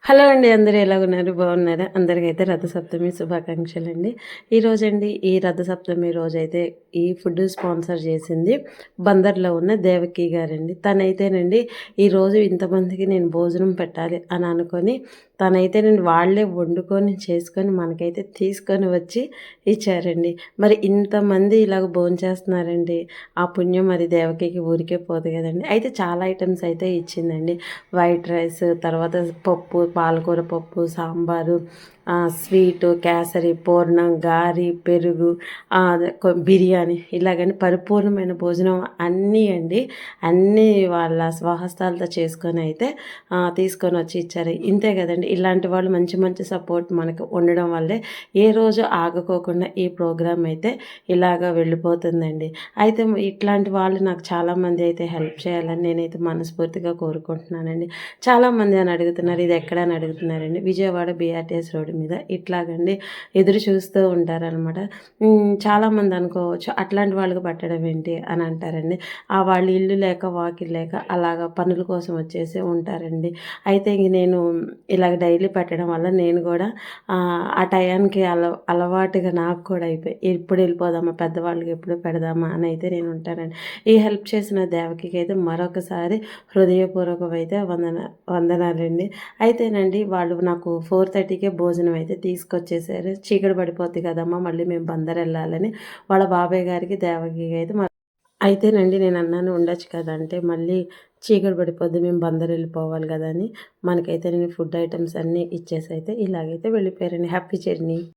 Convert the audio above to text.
Hello అండి. అందరూ ఎలాగున్నారు? బాగున్నారా? అందరికైతే రథసప్తమి శుభాకాంక్షలండి. ఈరోజండి ఈ రథసప్తమి రోజైతే ఈ ఫుడ్ స్పాన్సర్ చేసింది బందర్‌లో ఉన్న దేవకి గారండి. తనైతేనండి ఈరోజు ఇంతమందికి నేను భోజనం పెట్టాలి అని అనుకొని తనైతేనండి వాళ్ళే వండుకొని చేసుకొని మనకైతే తీసుకొని వచ్చి ఇచ్చారండి. మరి ఇంతమంది ఇలాగ భోంచేస్తున్నారండి. ఆ పుణ్యం మరి దేవకికి ఊరికే పోదు కదండీ. అయితే చాలా ఐటెమ్స్ అయితే ఇచ్చిందండి. వైట్ రైస్, తర్వాత పప్పు, పాలకూర పప్పు, సాంబారు, స్వీటు, కేసరి, పూర్ణం, గారి, పెరుగు, అదే బిర్యానీ ఇలాగని పరిపూర్ణమైన భోజనం అన్నీ అండి. అన్నీ వాళ్ళ స్వహస్తాలతో చేసుకొని అయితే తీసుకొని వచ్చి ఇచ్చారు. ఇంతే కదండి. ఇలాంటి వాళ్ళు మంచి మంచి సపోర్ట్ మనకు ఉండడం వల్లే ఏ రోజు ఆగకోకుండా ఈ ప్రోగ్రామ్ అయితే ఇలాగ వెళ్ళిపోతుందండి. అయితే ఇట్లాంటి వాళ్ళు నాకు చాలామంది అయితే హెల్ప్ చేయాలని నేనైతే మనస్ఫూర్తిగా కోరుకుంటున్నానండి. చాలామంది అని అడుగుతున్నారు, ఇది ఎక్కడ అని అడుగుతున్నారండి. విజయవాడ బీఆర్టీఎస్ రోడ్డు మీద ఇట్లాగండి ఎదురు చూస్తూ ఉంటారనమాట. చాలామంది అనుకోవచ్చు అట్లాంటి వాళ్ళకి పట్టడం ఏంటి అని అంటారండి. వాళ్ళు ఇల్లు లేక వాకిలు లేక అలాగ పనుల కోసం వచ్చేసి ఉంటారండి. అయితే ఇంక నేను ఇలాగ డైలీ పెట్టడం వల్ల నేను కూడా ఆ టయానికి అలవాటుగా నాకు కూడా అయిపోయి ఎప్పుడు వెళ్ళిపోదామా, పెద్దవాళ్ళకి ఎప్పుడు పెడదామా అని అయితే నేను ఉంటానండి. ఈ హెల్ప్ చేసిన దేవకి అయితే మరొకసారి హృదయపూర్వకమైతే వందనాలండి. అయితేనండి వాళ్ళు నాకు 4:30కే భోజనం అయితే తీసుకొచ్చేసారు. చీకటి పడిపోద్ది కదమ్మా, మళ్ళీ మేము బందర్ వెళ్ళాలని వాళ్ళ బాబాయ్ గారికి దేవకి అయితే అయితేనండి నేను అన్నాను ఉండొచ్చు కదా అంటే, మళ్ళీ చీకటి పడిపోద్ది, మేము బందర్ వెళ్ళిపోవాలి కదా అని మనకైతే నేను ఫుడ్ ఐటమ్స్ అన్నీ ఇచ్చేసి అయితే ఇలాగైతే వెళ్ళిపోయారండి. Happy journey.